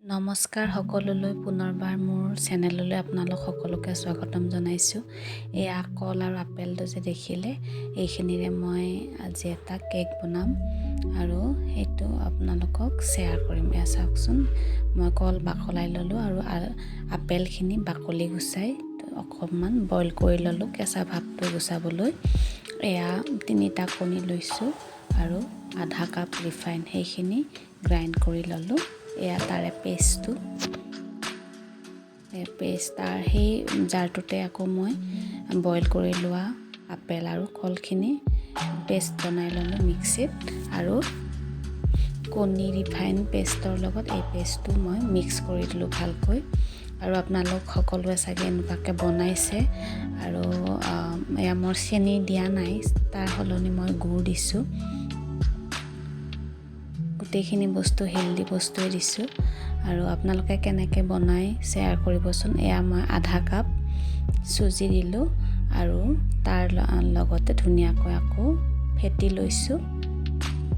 নমস্কাৰ সকলোলৈ পুনৰবাৰ মোৰ চেনেললৈ আপোনালোক সকলোকে স্বাগতম জনাইছোঁ। এয়া কল আৰু আপেলটো যে দেখিলে এইখিনিৰে মই আজি এটা কেক বনাম আৰু সেইটো আপোনালোকক শ্বেয়াৰ কৰিম। এয়া চাওকচোন, মই কল বাকলাই ল'লোঁ আৰু আপেলখিনি বাকলি গুচাই অকণমান বইল কৰি ল'লোঁ কেঁচা ভাপটো গুচাবলৈ। এয়া 3টা কণী লৈছোঁ আৰু আধা কাপ ৰিফাইন সেইখিনি গ্ৰাইণ্ড কৰি ল'লোঁ। এয়া তাৰে পেষ্টটো তাৰ সেই জাৰটোতে আকৌ মই বইল কৰি লোৱা আপেল আৰু কলখিনি পেষ্ট বনাই ল'লোঁ মিক্সিত আৰু কণী ৰিফাইন পেষ্টৰ লগত এই পেষ্টটো মই মিক্স কৰি দিলোঁ ভালকৈ। আৰু আপোনালোক সকলোৱে চাগে এনেকুৱাকৈ বনাইছে আৰু এয়া মোৰ চেনি দিয়া নাই, তাৰ সলনি মই গুড় দিছোঁ। গোটেইখিনি বস্তু হেল্ডি বস্তুৱে দিছোঁ আৰু আপোনালোকে কেনেকৈ বনাই শ্বেয়াৰ কৰিবচোন। এয়া মই আধা কাপ চুজি দিলোঁ আৰু তাৰ লগতে ধুনীয়াকৈ আকৌ ফেটি লৈছোঁ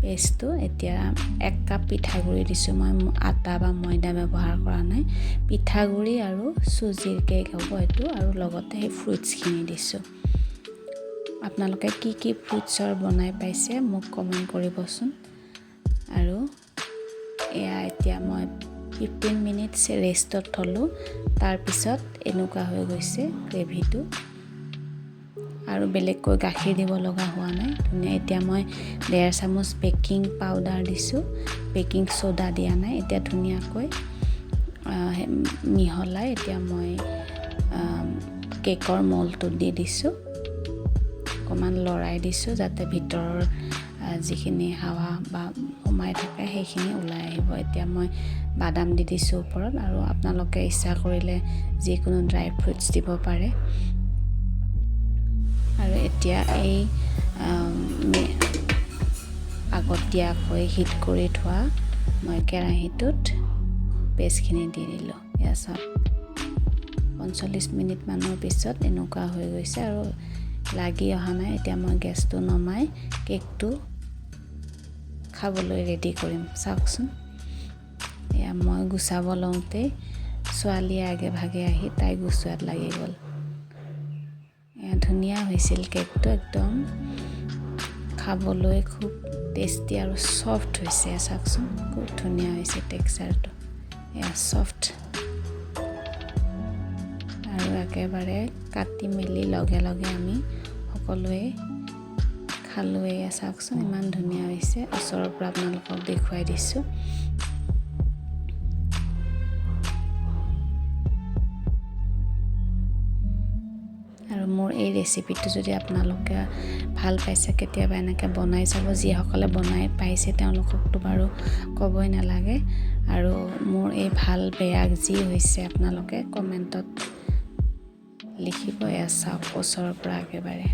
পেষ্টটো। এতিয়া 1 কাপ পিঠাগুড়ি দিছোঁ, মই আটা বা ময়দা ব্যৱহাৰ কৰা নাই। পিঠাগুড়ি আৰু চুজিৰ কেক হ'ব এইটো, আৰু লগতে সেই ফ্ৰুটছখিনি দিছোঁ। আপোনালোকে কি ফ্ৰুটছৰ বনাই পাইছে মোক কমেণ্ট কৰিবচোন। আৰু এয়া এতিয়া মই 15 মিনিটছ ৰেষ্টত থ'লোঁ। তাৰপিছত এনেকুৱা হৈ গৈছে গ্ৰেভিটো আৰু বেলেগকৈ গাখীৰ দিব লগা হোৱা নাই। ধুনীয়া। এতিয়া মই 1.5 চামুচ বেকিং পাউডাৰ দিছোঁ, বেকিং ছ'ডা দিয়া নাই। এতিয়া ধুনীয়াকৈ মিহলাই এতিয়া মই কেকৰ মলটো দি দিছোঁ। অকণমান লৰাই দিছোঁ যাতে ভিতৰৰ যিখিনি হাৱা বা সোমাই থাকে সেইখিনি ওলাই আহিব। এতিয়া মই বাদাম দি দিছোঁ ওপৰত, আৰু আপোনালোকে ইচ্ছা কৰিলে যিকোনো ড্ৰাই ফ্ৰুটছ দিব পাৰে। আৰু এতিয়া এই আগতীয়াকৈ হিট কৰি থোৱা মই কেৰাহীটোত পেষ্টখিনি দি দিলোঁ। এয়া চাওক, 45 মিনিটমানৰ পিছত এনেকুৱা হৈ গৈছে আৰু লাগি অহা নাই। এতিয়া মই গেছটো নমাই কেকটো খাবলৈ ৰেডি কৰিম। চাওকচোন, এয়া মই গুচাব লওঁতেই ছোৱালীয়ে আগে ভাগে আহি তাই গুচোৱাত লাগি গ'ল। এয়া ধুনীয়া হৈছিল কেকটো, একদম খাবলৈ খুব টেষ্টি আৰু ছফ্ট হৈছে। চাওকচোন, খুব ধুনীয়া হৈছে টেক্সচাৰটো। এয়া ছফ্ট আৰু একেবাৰে কাটি মেলি লগে লগে আমি সকলোৱে খালোঁ। এয়া চাওকচোন, ইমান ধুনীয়া হৈছে। ওচৰৰ পৰা আপোনালোকক দেখুৱাই দিছোঁ। আৰু মোৰ এই ৰেচিপিটো যদি আপোনালোকে ভাল পাইছে, কেতিয়াবা এনেকৈ বনাই চাব। যিসকলে বনাই পাইছে তেওঁলোককতো বাৰু ক'বই নালাগে। আৰু মোৰ এই ভাল বেয়া যি হৈছে আপোনালোকে কমেণ্টত লিখিব। এয়া চাওক, ওচৰৰ পৰা একেবাৰে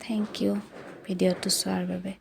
থেংক ইউ ভিডিঅ'টো চোৱাৰ বাবে।